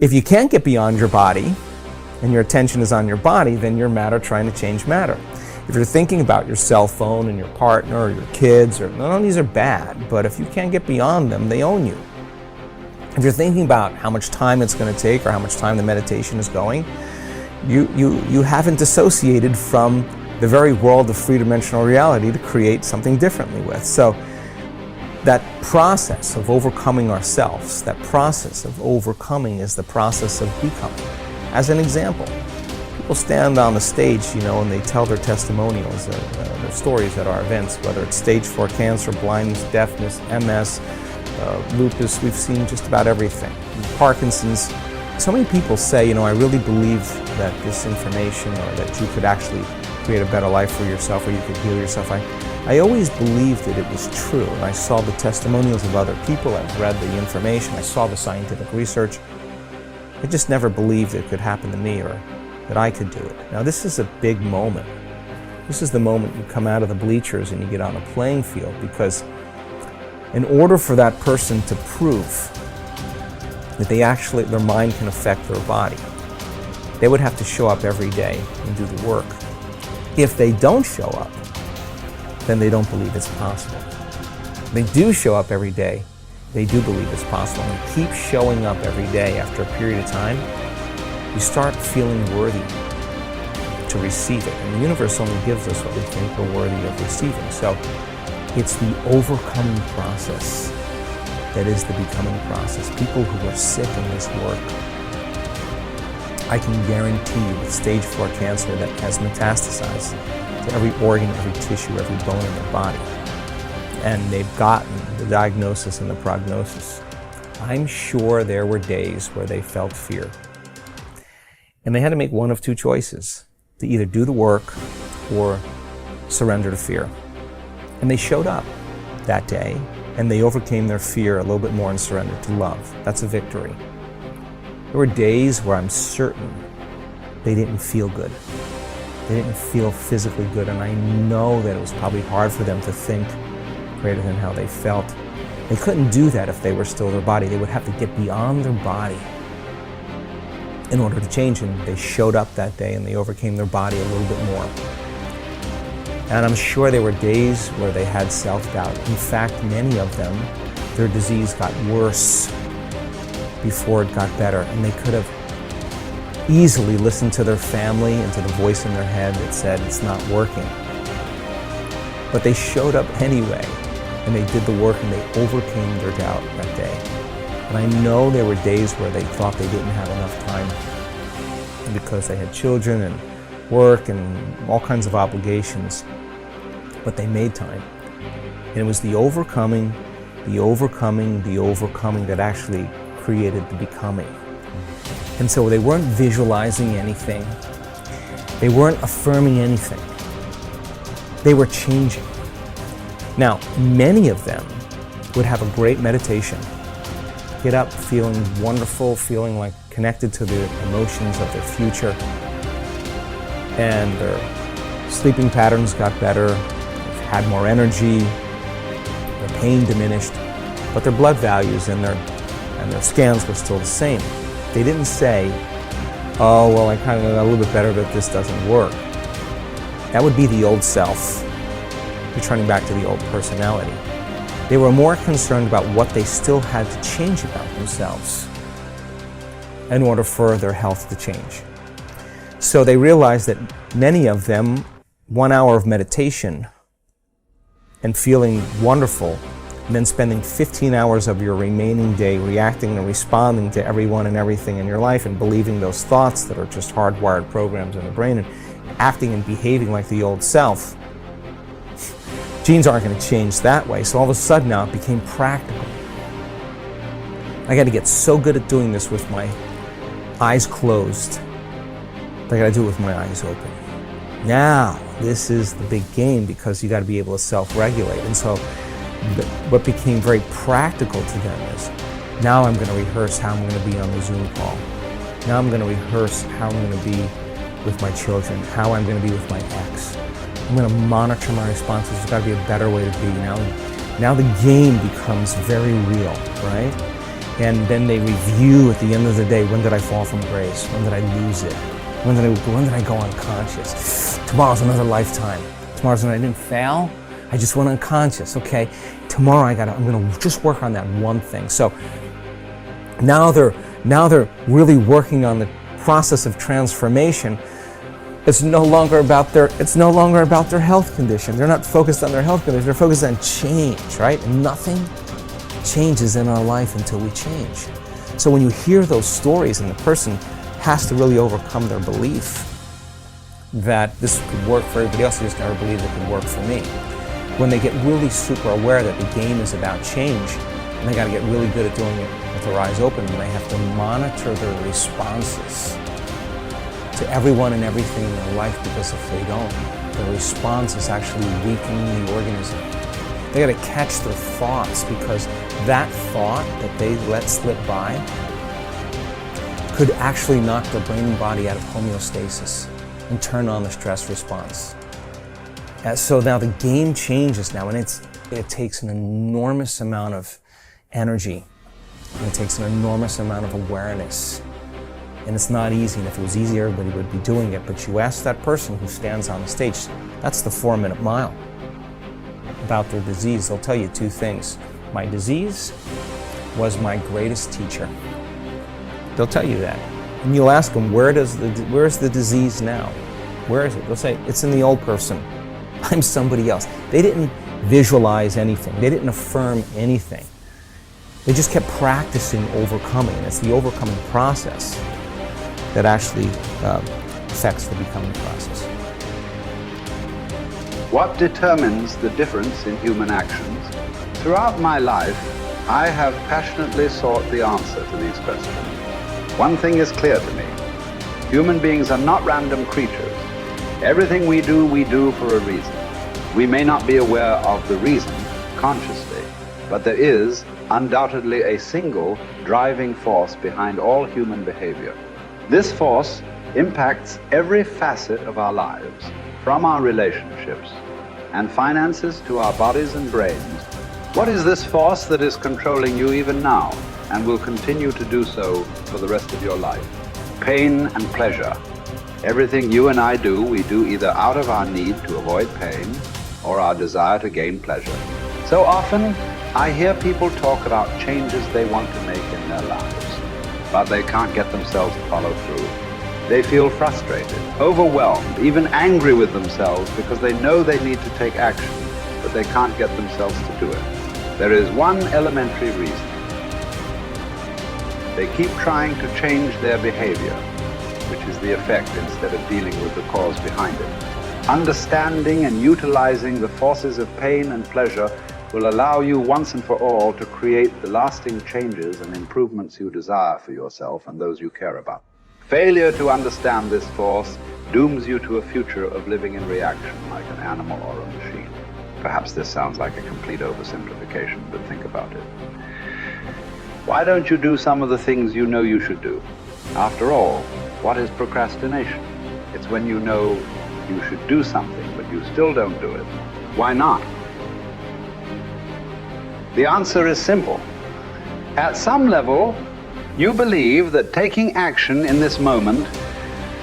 If you can't get beyond your body, and your attention is on your body, then you're matter trying to change matter. If you're thinking about your cell phone and your partner or your kids, or none of these are bad, but if you can't get beyond them, they own you. If you're thinking about how much time it's going to take or how much time the meditation is going, you haven't dissociated from the very world of three-dimensional reality to create something differently with. So that process of overcoming ourselves, that process of overcoming is the process of becoming. As an example, people stand on the stage, and they tell their testimonials, their stories at our events, whether it's stage 4 cancer, blindness, deafness, MS, lupus. We've seen just about everything. Parkinson's. So many people say, I really believe that this information, or that you could actually create a better life for yourself, or you could heal yourself. I always believed that it was true, and I saw the testimonials of other people. I've read the information. I saw the scientific research. I just never believed it could happen to me, or that I could do it. Now, this is a big moment. This is the moment you come out of the bleachers and you get on a playing field, because in order for that person to prove that their mind can affect their body, they would have to show up every day and do the work. If they don't show up, then they don't believe it's possible. They do show up every day. They do believe it's possible. And keep showing up every day after a period of time, you start feeling worthy to receive it. And the universe only gives us what we think we're worthy of receiving. So it's the overcoming process that is the becoming process. People who are sick in this work, I can guarantee you with stage 4 cancer that has metastasized to every organ, every tissue, every bone in their body, and they've gotten the diagnosis and the prognosis, I'm sure there were days where they felt fear. And they had to make one of two choices, to either do the work or surrender to fear. And they showed up that day, and they overcame their fear a little bit more and surrendered to love. That's a victory. There were days where I'm certain they didn't feel good. They didn't feel physically good, and I know that it was probably hard for them to think greater than how they felt. They couldn't do that if they were still their body. They would have to get beyond their body in order to change, and they showed up that day and they overcame their body a little bit more. And I'm sure there were days where they had self-doubt. In fact, many of them, their disease got worse before it got better, and they could have easily listened to their family and to the voice in their head that said it's not working. But they showed up anyway, and they did the work, and they overcame their doubt that day. And I know there were days where they thought they didn't have enough time because they had children and work and all kinds of obligations, but they made time. And it was the overcoming that actually created the becoming. And so they weren't visualizing anything. They weren't affirming anything. They were changing. Now, many of them would have a great meditation, get up feeling wonderful, feeling like connected to the emotions of their future, and their sleeping patterns got better, they've had more energy, their pain diminished, but their blood values and their scans were still the same. They didn't say, oh, well, I kind of got a little bit better, but this doesn't work. That would be the old self, returning back to the old personality. They were more concerned about what they still had to change about themselves in order for their health to change. So they realized that many of them, 1 hour of meditation and feeling wonderful, and then spending 15 hours of your remaining day reacting and responding to everyone and everything in your life and believing those thoughts that are just hardwired programs in the brain and acting and behaving like the old self. Genes aren't going to change that way, so all of a sudden now it became practical. I got to get so good at doing this with my eyes closed, but I got to do it with my eyes open. Now, this is the big game, because you got to be able to self-regulate. And so what became very practical to them is, now I'm going to rehearse how I'm going to be on the Zoom call. Now I'm going to rehearse how I'm going to be with my children, how I'm going to be with my ex. I'm going to monitor my responses. There's got to be a better way to be. Now the game becomes very real, right? And then they review at the end of the day, when did I fall from grace? When did I lose it? When did I go unconscious? Tomorrow's another lifetime. Tomorrow's when I didn't fail, I just went unconscious. Okay, tomorrow I'm gonna just work on that one thing. So now they're really working on the process of transformation. It's no longer about their health condition. They're not focused on their health condition. They're focused on change, right? And nothing changes in our life until we change. So when you hear those stories and the person has to really overcome their belief that this could work for everybody else, they just never believed it could work for me. When they get really super aware that the game is about change, and they got to get really good at doing it with their eyes open, and they have to monitor their responses to everyone and everything in their life, because if they don't, the response is actually weakening the organism. They got to catch their thoughts, because that thought that they let slip by could actually knock their brain and body out of homeostasis and turn on the stress response. So now the game changes now, and it takes an enormous amount of energy, and it takes an enormous amount of awareness. And it's not easy, and if it was easy, everybody would be doing it. But you ask that person who stands on the stage, that's the 4-minute mile, about their disease. They'll tell you two things. My disease was my greatest teacher. They'll tell you that. And you'll ask them, where's the disease now? Where is it? They'll say, it's in the old person. I'm somebody else. They didn't visualize anything. They didn't affirm anything. They just kept practicing overcoming. And it's the overcoming process that actually affects the becoming process. What determines the difference in human actions? Throughout my life, I have passionately sought the answer to these questions. One thing is clear to me. Human beings are not random creatures. Everything we do for a reason. We may not be aware of the reason consciously, but there is undoubtedly a single driving force behind all human behavior. This force impacts every facet of our lives, from our relationships and finances to our bodies and brains. What is this force that is controlling you even now and will continue to do so for the rest of your life? Pain and pleasure. Everything you and I do, we do either out of our need to avoid pain or our desire to gain pleasure. So often, I hear people talk about changes they want to make in their lives, but they can't get themselves to follow through. They feel frustrated, overwhelmed, even angry with themselves because they know they need to take action, but they can't get themselves to do it. There is one elementary reason. They keep trying to change their behavior, which is the effect instead of dealing with the cause behind it. Understanding and utilizing the forces of pain and pleasure will allow you once and for all to create the lasting changes and improvements you desire for yourself and those you care about. Failure to understand this force dooms you to a future of living in reaction like an animal or a machine. Perhaps this sounds like a complete oversimplification, but think about it. Why don't you do some of the things you know you should do? After all, what is procrastination? It's when you know you should do something, but you still don't do it. Why not? The answer is simple. At some level, you believe that taking action in this moment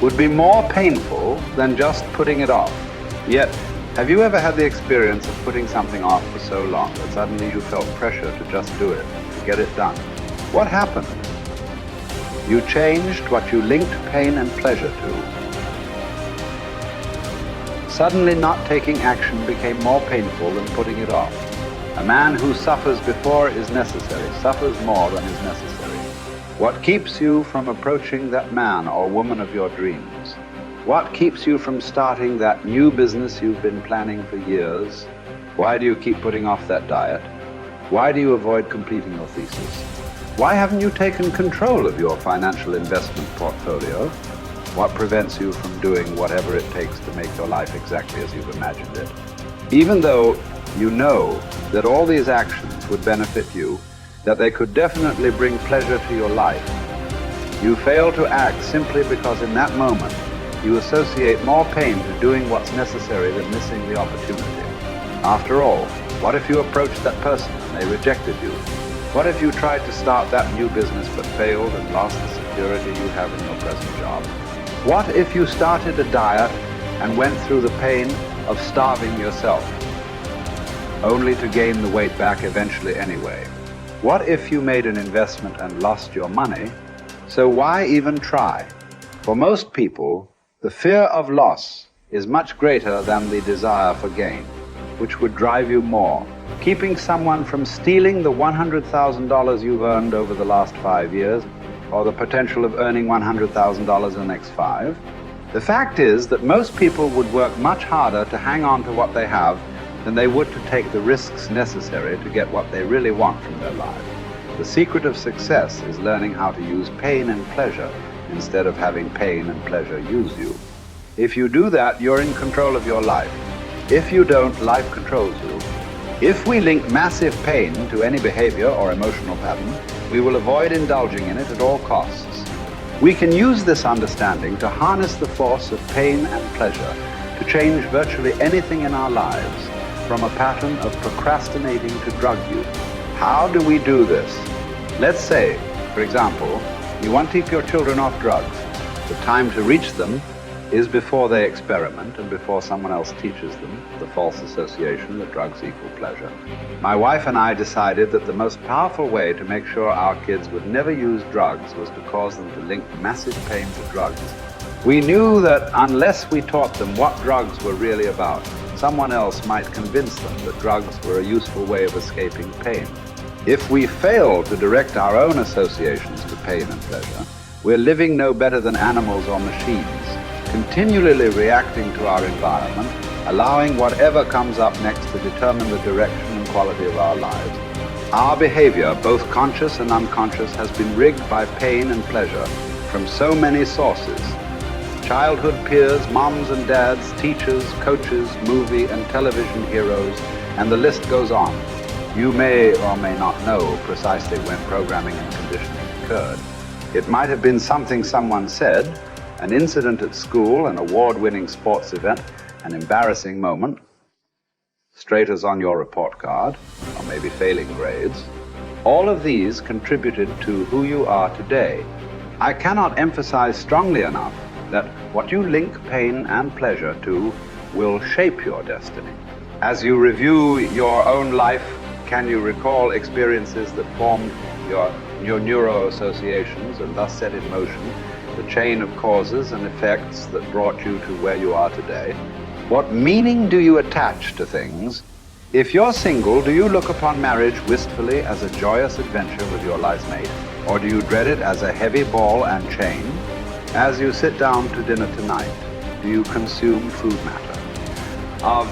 would be more painful than just putting it off. Yet, have you ever had the experience of putting something off for so long that suddenly you felt pressure to just do it, to get it done? What happened? You changed what you linked pain and pleasure to. Suddenly not taking action became more painful than putting it off. A man who suffers before is necessary, suffers more than is necessary. What keeps you from approaching that man or woman of your dreams? What keeps you from starting that new business you've been planning for years? Why do you keep putting off that diet? Why do you avoid completing your thesis? Why haven't you taken control of your financial investment portfolio? What prevents you from doing whatever it takes to make your life exactly as you've imagined it? Even though you know that all these actions would benefit you, that they could definitely bring pleasure to your life, you fail to act simply because in that moment you associate more pain to doing what's necessary than missing the opportunity. After all, what if you approached that person and they rejected you? What if you tried to start that new business but failed and lost the security you have in your present job? What if you started a diet and went through the pain of starving yourself, only to gain the weight back eventually anyway? What if you made an investment and lost your money? So why even try? For most people, the fear of loss is much greater than the desire for gain, which would drive you more. Keeping someone from stealing the $100,000 you've earned over the last 5 years, or the potential of earning $100,000 in the next 5. The fact is that most people would work much harder to hang on to what they have than they would to take the risks necessary to get what they really want from their lives. The secret of success is learning how to use pain and pleasure instead of having pain and pleasure use you. If you do that, you're in control of your life. If you don't, life controls you. If we link massive pain to any behavior or emotional pattern, we will avoid indulging in it at all costs. We can use this understanding to harness the force of pain and pleasure to change virtually anything in our lives, from a pattern of procrastinating to drug use. How do we do this? Let's say, for example, you want to keep your children off drugs. The time to reach them is before they experiment and before someone else teaches them the false association that drugs equal pleasure. My wife and I decided that the most powerful way to make sure our kids would never use drugs was to cause them to link massive pain to drugs. We knew that unless we taught them what drugs were really about, someone else might convince them that drugs were a useful way of escaping pain. If we fail to direct our own associations to pain and pleasure, we're living no better than animals or machines, continually reacting to our environment, allowing whatever comes up next to determine the direction and quality of our lives. Our behavior, both conscious and unconscious, has been rigged by pain and pleasure from so many sources. Childhood peers, moms and dads, teachers, coaches, movie and television heroes, and the list goes on. You may or may not know precisely when programming and conditioning occurred. It might have been something someone said, an incident at school, an award-winning sports event, an embarrassing moment, straight as on your report card, or maybe failing grades. All of these contributed to who you are today. I cannot emphasize strongly enough that what you link pain and pleasure to will shape your destiny. As you review your own life, can you recall experiences that formed your neuro-associations and thus set in motion the chain of causes and effects that brought you to where you are today? What meaning do you attach to things? If you're single, do you look upon marriage wistfully as a joyous adventure with your life mate? Or do you dread it as a heavy ball and chain? As you sit down to dinner tonight, do you consume food matter? Of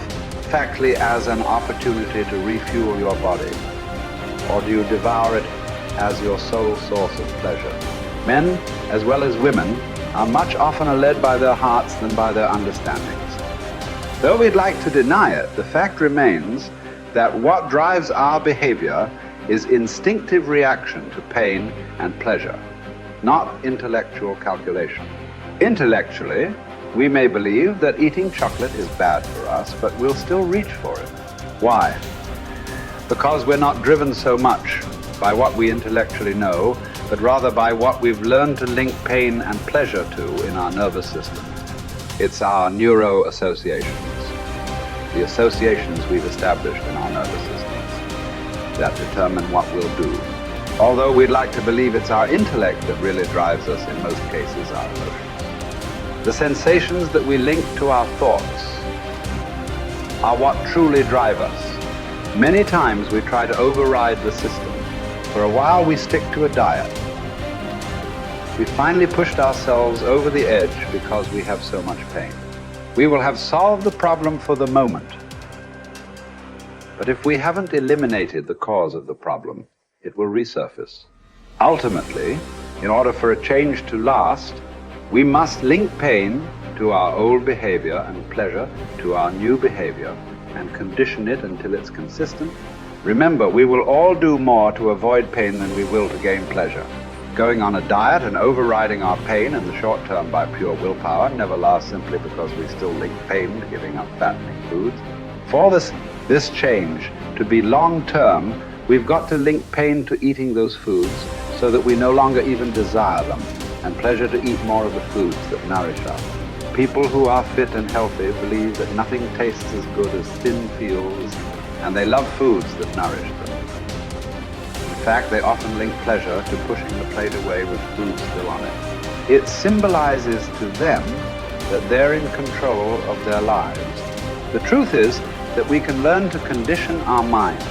factly as an opportunity to refuel your body? Or do you devour it as your sole source of pleasure? Men, as well as women, are much oftener led by their hearts than by their understandings. Though we'd like to deny it, the fact remains that what drives our behavior is instinctive reaction to pain and pleasure, not intellectual calculation. Intellectually, we may believe that eating chocolate is bad for us, but we'll still reach for it. Why? Because we're not driven so much by what we intellectually know, but rather by what we've learned to link pain and pleasure to in our nervous system. It's our neuro-associations, the associations we've established in our nervous systems that determine what we'll do. Although we'd like to believe it's our intellect that really drives us, in most cases, our emotions. The sensations that we link to our thoughts are what truly drive us. Many times we try to override the system. For a while we stick to a diet. We finally pushed ourselves over the edge because we have so much pain. We will have solved the problem for the moment. But if we haven't eliminated the cause of the problem, it will resurface. Ultimately, in order for a change to last, we must link pain to our old behavior and pleasure to our new behavior and condition it until it's consistent. Remember, we will all do more to avoid pain than we will to gain pleasure. Going on a diet and overriding our pain in the short term by pure willpower never lasts simply because we still link pain to giving up fattening foods. For this change to be long term, We've got to link pain to eating those foods so that we no longer even desire them, and pleasure to eat more of the foods that nourish us. People who are fit and healthy believe that nothing tastes as good as thin fields, and they love foods that nourish them. In fact, they often link pleasure to pushing the plate away with food still on it. It symbolizes to them that they're in control of their lives. The truth is that we can learn to condition our minds,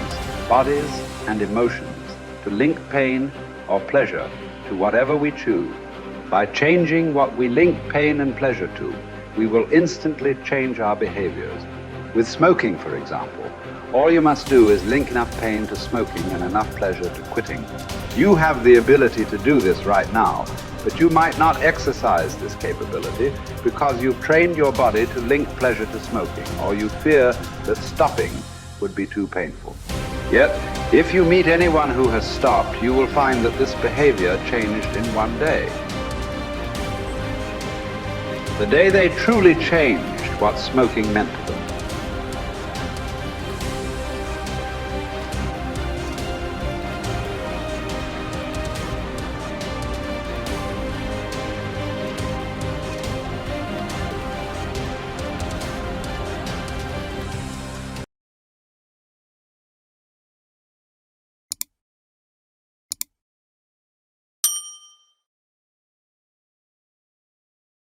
bodies, and emotions to link pain or pleasure to whatever we choose. By changing what we link pain and pleasure to, we will instantly change our behaviors. With smoking, for example, all you must do is link enough pain to smoking and enough pleasure to quitting. You have the ability to do this right now, but you might not exercise this capability because you've trained your body to link pleasure to smoking, or you fear that stopping would be too painful. Yet, if you meet anyone who has stopped, you will find that this behavior changed in one day. The day they truly changed what smoking meant to them,